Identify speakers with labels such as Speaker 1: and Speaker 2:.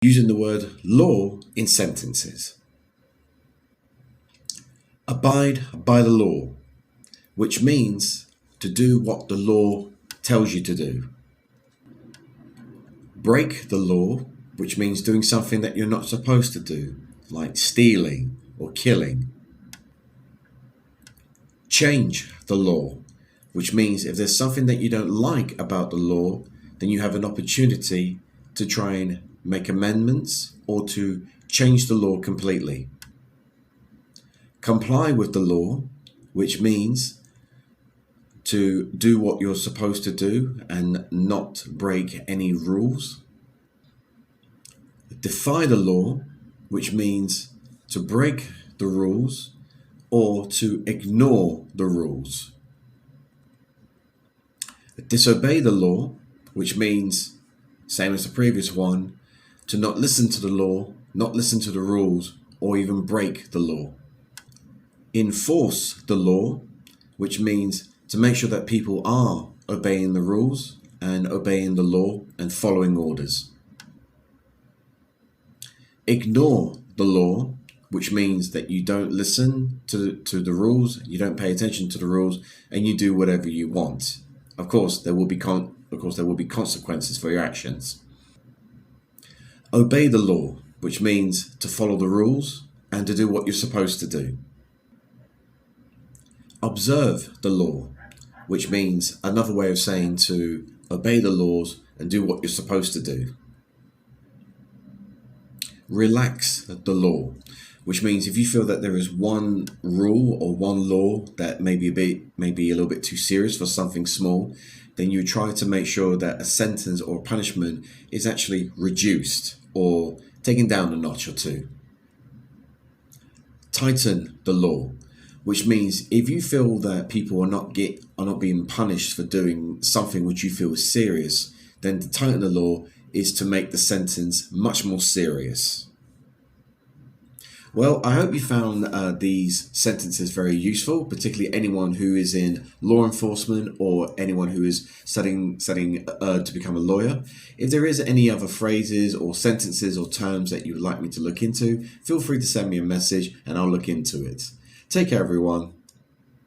Speaker 1: using the word law in sentences. Abide by the law, which means to do what the law tells you to do. Break the law, which means doing something that you're not supposed to do, like stealing or killing. Change the law, which means if there's something that you don't like about the law, then you have an opportunity to try and make amendments or to change the law completely. Comply with the law, which means to do what you're supposed to do and not break any rules. Defy the law, which means to break the rules or to ignore the rules. Disobey the law, which means, same as the previous one, to not listen to the law, not listen to the rules, or even break the law. Enforce the law, which means to make sure that people are obeying the rules and obeying the law and following orders. Ignore the law, which means that you don't listen to the rules, you don't pay attention to the rules, and you do whatever you want. Of course, there will be consequences for your actions. Obey the law, which means to follow the rules and to do what you're supposed to do. Observe the law, which means another way of saying to obey the laws and do what you're supposed to do. Relax the law, which means if you feel that there is one rule or one law that may be a little bit too serious for something small, then you try to make sure that a sentence or punishment is actually reduced or taken down a notch or two. Tighten the law, which means if you feel that people are not being punished for doing something which you feel is serious, then to tighten the law is to make the sentence much more serious. Well, I hope you found these sentences very useful, particularly anyone who is in law enforcement or anyone who is studying to become a lawyer. If there is any other phrases or sentences or terms that you would like me to look into, feel free to send me a message and I'll look into it. Take care, everyone.